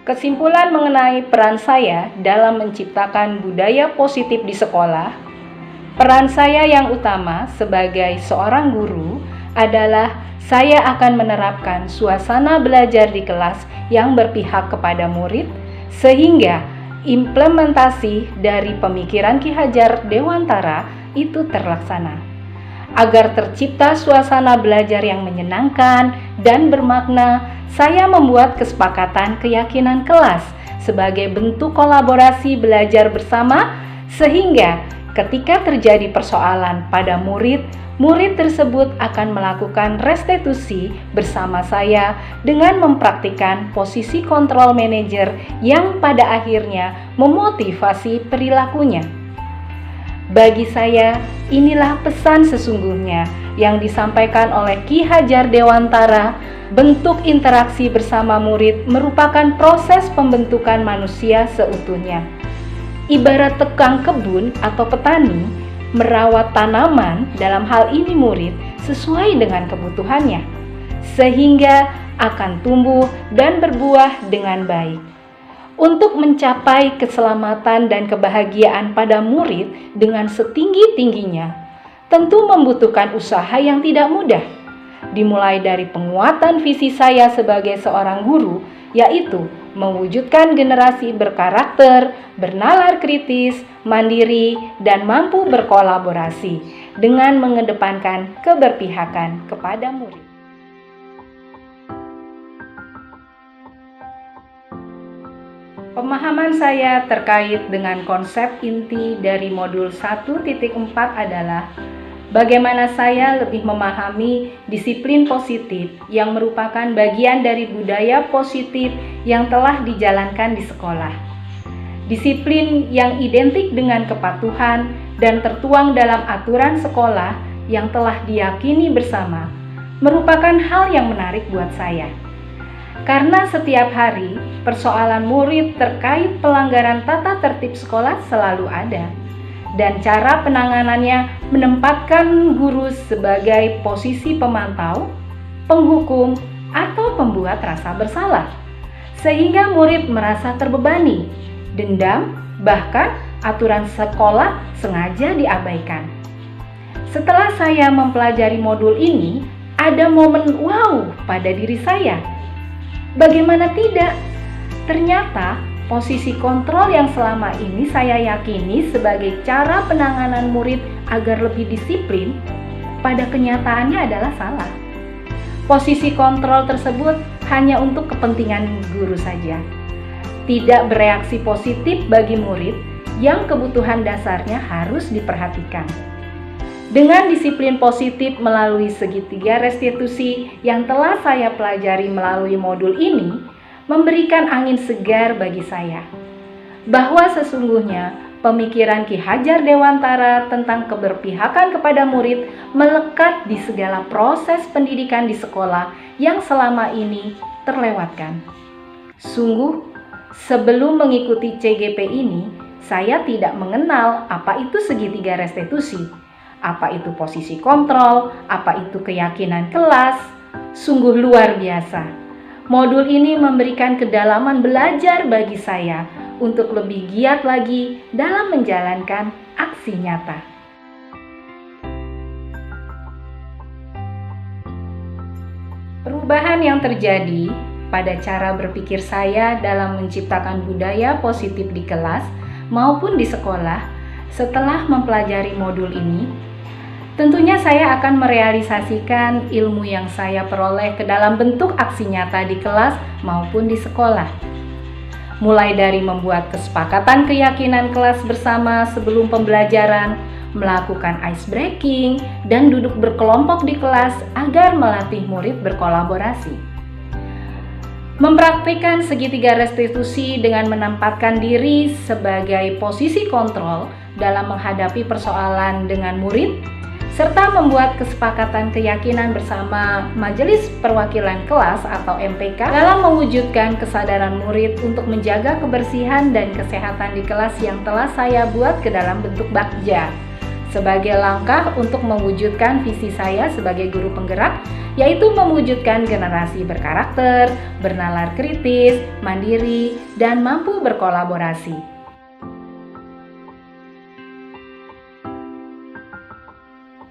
Kesimpulan mengenai peran saya dalam menciptakan budaya positif di sekolah, peran saya yang utama sebagai seorang guru adalah saya akan menerapkan suasana belajar di kelas yang berpihak kepada murid, sehingga implementasi dari pemikiran Ki Hajar Dewantara itu terlaksana. Agar tercipta suasana belajar yang menyenangkan dan bermakna, saya membuat kesepakatan keyakinan kelas sebagai bentuk kolaborasi belajar bersama, sehingga ketika terjadi persoalan pada murid tersebut akan melakukan restitusi bersama saya dengan mempraktikkan posisi kontrol manajer yang pada akhirnya memotivasi perilakunya. Bagi saya, inilah pesan sesungguhnya yang disampaikan oleh Ki Hajar Dewantara. Bentuk interaksi bersama murid merupakan proses pembentukan manusia seutuhnya. Ibarat tukang kebun atau petani merawat tanaman, dalam hal ini murid, sesuai dengan kebutuhannya, sehingga akan tumbuh dan berbuah dengan baik. Untuk mencapai keselamatan dan kebahagiaan pada murid dengan setinggi-tingginya, tentu membutuhkan usaha yang tidak mudah. Dimulai dari penguatan visi saya sebagai seorang guru, yaitu mewujudkan generasi berkarakter, bernalar kritis, mandiri, dan mampu berkolaborasi dengan mengedepankan keberpihakan kepada murid. Pemahaman saya terkait dengan konsep inti dari modul 1.4 adalah bagaimana saya lebih memahami disiplin positif yang merupakan bagian dari budaya positif yang telah dijalankan di sekolah. Disiplin yang identik dengan kepatuhan dan tertuang dalam aturan sekolah yang telah diyakini bersama merupakan hal yang menarik buat saya. Karena setiap hari persoalan murid terkait pelanggaran tata tertib sekolah selalu ada. Dan cara penanganannya menempatkan guru sebagai posisi pemantau, penghukum, atau pembuat rasa bersalah, sehingga murid merasa terbebani, dendam, bahkan aturan sekolah sengaja diabaikan. Setelah saya mempelajari modul ini, ada momen wow pada diri saya. Bagaimana tidak? Ternyata posisi kontrol yang selama ini saya yakini sebagai cara penanganan murid agar lebih disiplin, pada kenyataannya adalah salah. Posisi kontrol tersebut hanya untuk kepentingan guru saja, tidak bereaksi positif bagi murid yang kebutuhan dasarnya harus diperhatikan. Dengan disiplin positif melalui segitiga restitusi yang telah saya pelajari melalui modul ini, memberikan angin segar bagi saya, bahwa sesungguhnya pemikiran Ki Hajar Dewantara tentang keberpihakan kepada murid melekat di segala proses pendidikan di sekolah yang selama ini terlewatkan. Sungguh, sebelum mengikuti CGP ini, saya tidak mengenal apa itu segitiga restitusi, apa itu posisi kontrol, apa itu keyakinan kelas. Sungguh luar biasa. Modul ini memberikan kedalaman belajar bagi saya untuk lebih giat lagi dalam menjalankan aksi nyata. Perubahan yang terjadi pada cara berpikir saya dalam menciptakan budaya positif di kelas maupun di sekolah setelah mempelajari modul ini, tentunya saya akan merealisasikan ilmu yang saya peroleh ke dalam bentuk aksi nyata di kelas maupun di sekolah. Mulai dari membuat kesepakatan keyakinan kelas bersama sebelum pembelajaran, melakukan ice breaking, dan duduk berkelompok di kelas agar melatih murid berkolaborasi. Mempraktikkan segitiga restitusi dengan menempatkan diri sebagai posisi kontrol dalam menghadapi persoalan dengan murid, serta membuat kesepakatan keyakinan bersama Majelis Perwakilan Kelas atau MPK dalam mewujudkan kesadaran murid untuk menjaga kebersihan dan kesehatan di kelas yang telah saya buat ke dalam bentuk bakja, sebagai langkah untuk mewujudkan visi saya sebagai guru penggerak, yaitu mewujudkan generasi berkarakter, bernalar kritis, mandiri, dan mampu berkolaborasi.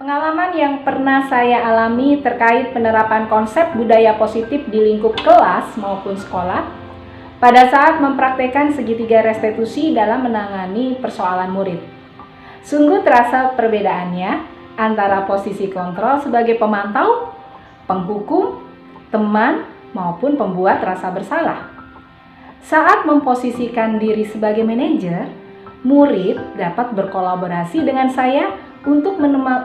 Pengalaman yang pernah saya alami terkait penerapan konsep budaya positif di lingkup kelas maupun sekolah pada saat mempraktekkan segitiga restitusi dalam menangani persoalan murid. Sungguh terasa perbedaannya antara posisi kontrol sebagai pemantau, penghukum, teman, maupun pembuat rasa bersalah. Saat memposisikan diri sebagai manajer, murid dapat berkolaborasi dengan saya untuk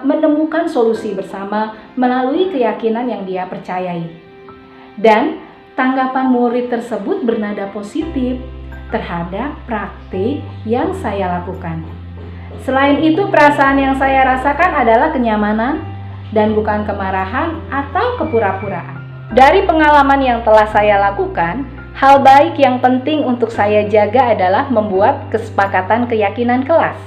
menemukan solusi bersama melalui keyakinan yang dia percayai. Dan tanggapan murid tersebut bernada positif terhadap praktik yang saya lakukan. Selain itu, perasaan yang saya rasakan adalah kenyamanan dan bukan kemarahan atau kepura-puraan. Dari pengalaman yang telah saya lakukan, hal baik yang penting untuk saya jaga adalah membuat kesepakatan keyakinan kelas.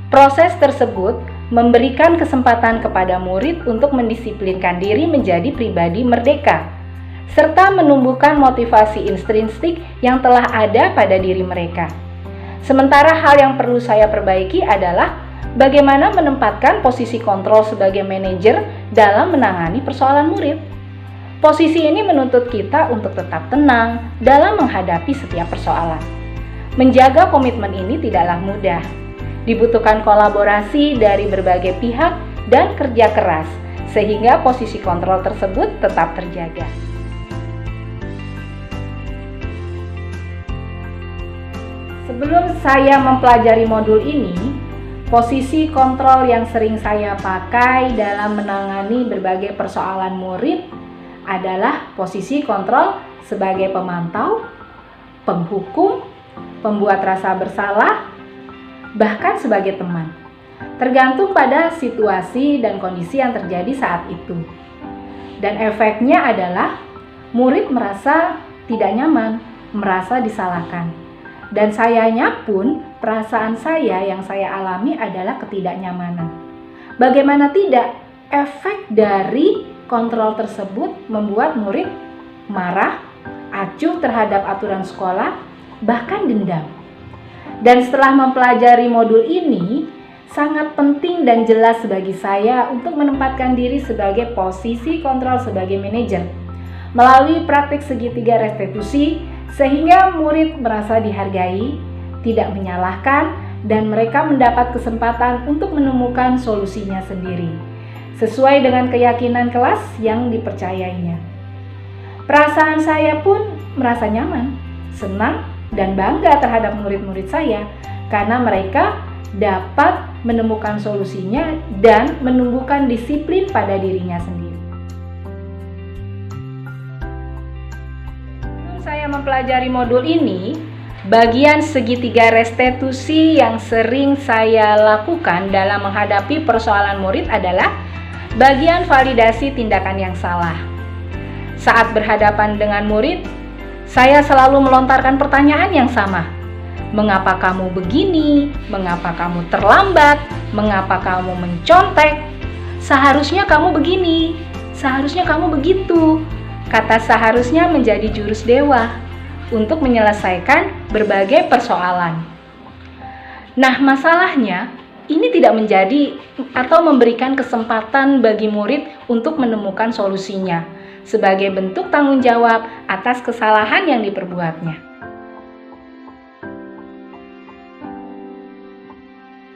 Proses tersebut memberikan kesempatan kepada murid untuk mendisiplinkan diri menjadi pribadi merdeka, serta menumbuhkan motivasi intrinsik yang telah ada pada diri mereka. Sementara hal yang perlu saya perbaiki adalah bagaimana menempatkan posisi kontrol sebagai manajer dalam menangani persoalan murid. Posisi ini menuntut kita untuk tetap tenang dalam menghadapi setiap persoalan. Menjaga komitmen ini tidaklah mudah. Dibutuhkan kolaborasi dari berbagai pihak dan kerja keras, sehingga posisi kontrol tersebut tetap terjaga. Sebelum saya mempelajari modul ini, posisi kontrol yang sering saya pakai dalam menangani berbagai persoalan murid adalah posisi kontrol sebagai pemantau, penghukum, pembuat rasa bersalah, bahkan sebagai teman, tergantung pada situasi dan kondisi yang terjadi saat itu. Dan efeknya adalah murid merasa tidak nyaman, merasa disalahkan. Dan sayanya pun perasaan saya yang saya alami adalah ketidaknyamanan. Bagaimana tidak, efek dari kontrol tersebut membuat murid marah, acuh terhadap aturan sekolah, bahkan dendam. Dan setelah mempelajari modul ini, sangat penting dan jelas bagi saya untuk menempatkan diri sebagai posisi kontrol sebagai manajer melalui praktik segitiga restitusi, sehingga murid merasa dihargai, tidak menyalahkan, dan mereka mendapat kesempatan untuk menemukan solusinya sendiri sesuai dengan keyakinan kelas yang dipercayainya. Perasaan saya pun merasa nyaman, senang, dan bangga terhadap murid-murid saya karena mereka dapat menemukan solusinya dan menumbuhkan disiplin pada dirinya sendiri. Sebelum saya mempelajari modul ini, bagian segitiga restitusi yang sering saya lakukan dalam menghadapi persoalan murid adalah bagian validasi tindakan yang salah. Saat berhadapan dengan murid, saya selalu melontarkan pertanyaan yang sama. Mengapa kamu begini? Mengapa kamu terlambat? Mengapa kamu mencontek? Seharusnya kamu begini. Seharusnya kamu begitu. Kata seharusnya menjadi jurus dewa untuk menyelesaikan berbagai persoalan. Nah, masalahnya ini tidak menjadi atau memberikan kesempatan bagi murid untuk menemukan solusinya sebagai bentuk tanggung jawab atas kesalahan yang diperbuatnya.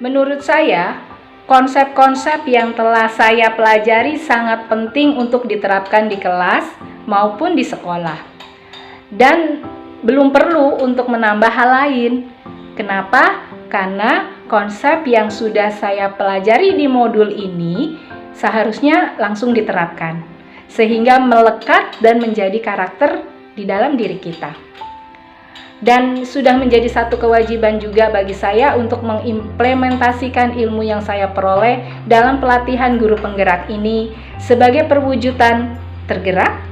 Menurut saya, konsep-konsep yang telah saya pelajari sangat penting untuk diterapkan di kelas maupun di sekolah. Dan belum perlu untuk menambah hal lain. Kenapa? Karena konsep yang sudah saya pelajari di modul ini seharusnya langsung diterapkan, sehingga melekat dan menjadi karakter di dalam diri kita. Dan sudah menjadi satu kewajiban juga bagi saya untuk mengimplementasikan ilmu yang saya peroleh dalam pelatihan guru penggerak ini sebagai perwujudan tergerak,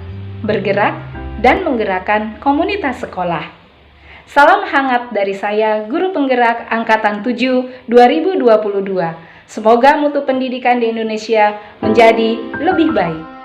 bergerak, dan menggerakkan komunitas sekolah. Salam hangat dari saya, Guru Penggerak Angkatan 7 2022. Semoga mutu pendidikan di Indonesia menjadi lebih baik.